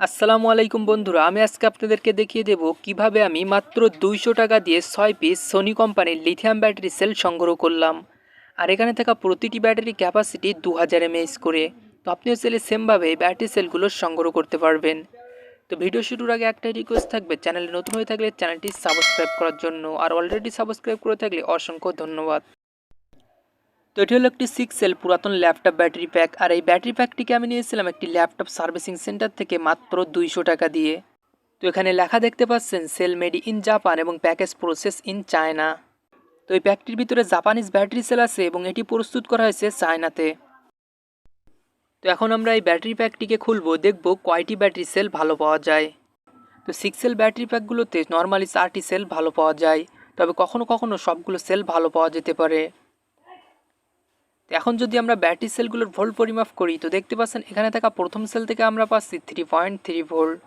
আসসালামু আলাইকুম বন্ধুরা, আমি আজকে আপনাদেরকে দেখিয়ে দেব কিভাবে আমি মাত্র 200 টাকা দিয়ে 6 পিস সোনি কোম্পানির লিথিয়াম ব্যাটারি সেল সংগ্রহ করলাম। আর এখানে থাকা প্রতিটি ব্যাটারি ক্যাপাসিটি 2000 mAh করে। তো আপনিও চাইলে সেমভাবে এই ব্যাটারি সেলগুলো সংগ্রহ করতে পারবেন। তো ভিডিও শুরুর আগে একটাই রিকোয়েস্ট থাকবে, চ্যানেলে নতুন হয়ে থাকলে চ্যানেলটি সাবস্ক্রাইব করার জন্য, আর অলরেডি সাবস্ক্রাইব করে থাকলে অসংখ্য ধন্যবাদ। তো এটি হলো একটি 6 সেল পুরাতন ল্যাপটপ ব্যাটারি প্যাক। আর এই ব্যাটারি প্যাকটিকে আমি নিয়েছিলাম একটি ল্যাপটপ সার্ভিসিং সেন্টার থেকে মাত্র 200 টাকা দিয়ে। তো এখানে লেখা দেখতে পাচ্ছেন সেল মেড ইন জাপান এবং প্যাকেজ প্রসেস ইন চায়না। তো এই প্যাকটির ভিতরে জাপানিজ ব্যাটারি সেল আছে এবং এটি প্রস্তুত করা হয়েছে চায়নাতে। তো এখন আমরা এই ব্যাটারি প্যাকটিকে খুলবো, দেখব কয়টি ব্যাটারি সেল ভালো পাওয়া যায়। তো 6 সেল ব্যাটারি প্যাকগুলোতে নর্মালি 4টি সেল ভালো পাওয়া যায়, তবে কখনো কখনো সবগুলো সেল ভালো পাওয়া যেতে পারে। এখন যদি আমরা ব্যাটারি সেলগুলোর ভোল্ট পরিমাপ করি, তো দেখতে পাচ্ছেন এখানে থাকা প্রথম সেল থেকে আমরা পাচ্ছি 3.3 ভোল্ট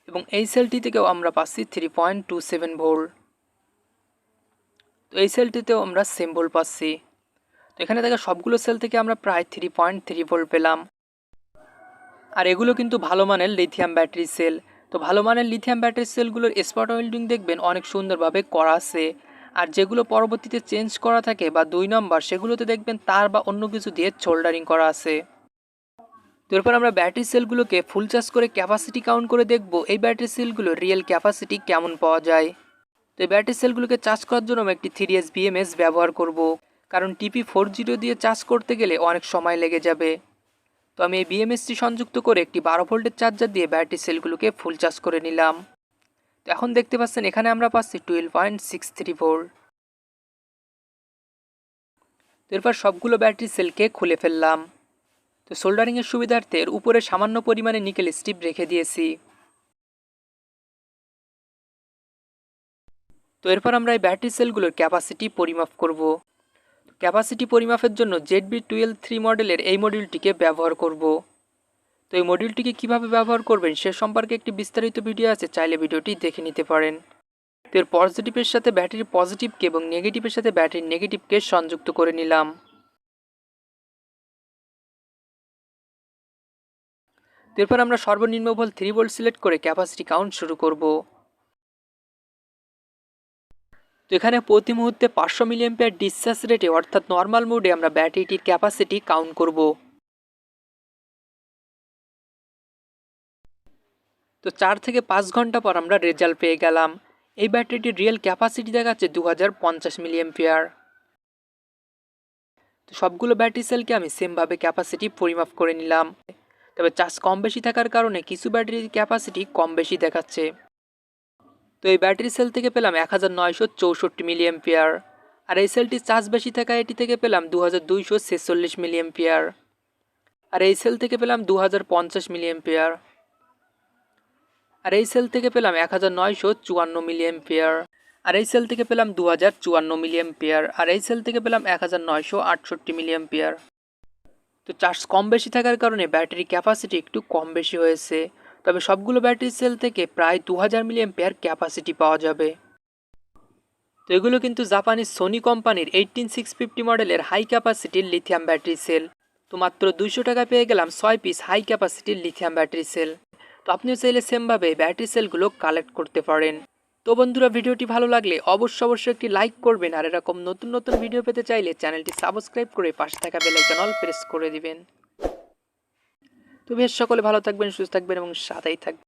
এবং এই সেলটি থেকেও আমরা পাচ্ছি 3.27 ভোল্ট। তো এই সেলটিতেও আমরা সেম ভোল্ট পাচ্ছি। তো এখানে থাকা সবগুলো সেল থেকে আমরা প্রায় 3.3 ভোল্ট পেলাম। আর এগুলো কিন্তু ভালো মানের লিথিয়াম ব্যাটারি সেল। তো ভালো মানের লিথিয়াম ব্যাটারি সেলগুলোর স্পট ওয়েল্ডিং দেখবেন অনেক সুন্দরভাবে করা আছে। আর যেগুলো পরবর্তীতে চেঞ্জ করা থাকে বা 2 নম্বর, সেগুলোতে দেখবেন তার বা অন্য কিছু দিয়ে সোল্ডারিং করা আছে। এরপর আমরা ব্যাটারি সেলগুলোকে ফুল চার্জ করে ক্যাপাসিটি কাউন্ট করে দেখব এই ব্যাটারি সেলগুলোর রিয়েল ক্যাপাসিটি কেমন পাওয়া যায়। তো এই ব্যাটারি সেলগুলোকে চার্জ করার জন্য আমি একটি 3S BMS ব্যবহার করব, কারণ TP40 দিয়ে চার্জ করতে গেলে অনেক সময় লেগে যাবে। তো আমি এই BMSটি সংযুক্ত করে একটি 12 ভোল্টের চার্জার দিয়ে ব্যাটারি সেলগুলোকে ফুল চার্জ করে নিলাম। তো এখন দেখতে পাচ্ছেন এখানে আমরা পাচ্ছি 12.63 ভোল্ট। এরপর সবগুলো ব্যাটারি সেলকে খুলে ফেললাম। তো সোল্ডারিংয়ের সুবিধার্থে এর উপরে সামান্য পরিমাণে নিকেল স্ট্রিপ রেখে দিয়েছি। তো এরপর আমরা এই ব্যাটারি সেলগুলোর ক্যাপাসিটি পরিমাপ করব। ক্যাপাসিটি পরিমাপের জন্য ZB123 মডেলের এই মডিউলটিকে ব্যবহার করব। তো এই মডিউলটিকে কিভাবে ব্যবহার করবেন সে সম্পর্কে একটি বিস্তারিত ভিডিও আছে, চাইলে ভিডিওটি দেখে নিতে পারেন। তো এর পজিটিভের সাথে ব্যাটারির পজিটিভকে এবং নেগেটিভের সাথে ব্যাটারির নেগেটিভকে সংযুক্ত করে নিলাম। এরপর আমরা সর্বনিম্ন ভোল্ট 3 ভোল্ট সিলেক্ট করে ক্যাপাসিটি কাউন্ট শুরু করব। তো এখানে প্রতি মুহূর্তে 500 মিলিঅ্যাম্পিয়ার ডিসচার্জ রেটে অর্থাৎ নর্মাল মোডে আমরা ব্যাটারিটির ক্যাপাসিটি কাউন্ট করব। তো 4 থেকে 5 ঘন্টা পর আমরা রেজাল্ট পেয়ে গেলাম। এই ব্যাটারিটির রিয়েল ক্যাপাসিটি দেখাচ্ছে 2050 মিলিঅ্যাম্পিয়ার। তো সবগুলো ব্যাটারি সেলকে আমি সেমভাবে ক্যাপাসিটি পরিমাপ করে নিলাম, তবে চার্জ কম বেশি থাকার কারণে কিছু ব্যাটারির ক্যাপাসিটি কম বেশি দেখাচ্ছে। তো এই ব্যাটারি সেল থেকে পেলাম 1964 মিলিঅ্যাম্পিয়ার। আর এই সেলটি চার্জ বেশি থাকায় এটি থেকে পেলাম 2246 মিলিঅ্যাম্পিয়ার। আর এই সেল থেকে পেলাম 2050 মিলিঅ্যাম্পিয়ার। আর এই সেল থেকে পেলাম 1954 মিলিঅ্যাম্পিয়ার। আর এই সেল থেকে পেলাম 2054 মিলিঅ্যাম্পিয়ার। আর এই সেল থেকে পেলাম 1968 মিলিঅ্যাম্পিয়ার। তো চার্জ কম বেশি থাকার কারণে ব্যাটারি ক্যাপাসিটি একটু কম বেশি হয়েছে, তবে সবগুলো ব্যাটারি সেল থেকে প্রায় 2000 মিলিঅ্যাম্পিয়ার ক্যাপাসিটি পাওয়া যাবে। তো এগুলো কিন্তু জাপানিজ সোনি কোম্পানির 18650 মডেলের হাই ক্যাপাসিটির লিথিয়াম ব্যাটারি সেল। তো মাত্র 200 টাকা পেয়ে গেলাম 6 পিস হাই ক্যাপাসিটির লিথিয়াম ব্যাটারি সেল। তো আপনিও চাইলে সেমভাবে ব্যাটারি সেলগুলো কালেক্ট করতে পারেন। তো বন্ধুরা, ভিডিওটি ভালো লাগলে অবশ্যই একটি লাইক করবেন, আর এরকম নতুন নতুন ভিডিও পেতে চাইলে চ্যানেলটি সাবস্ক্রাইব করে পাশে থাকা বেল আইকন অল প্রেস করে দিবেন। তো বেশ, সকলে ভালো থাকবেন, সুস্থ থাকবেন এবং সাথেই থাকবেন।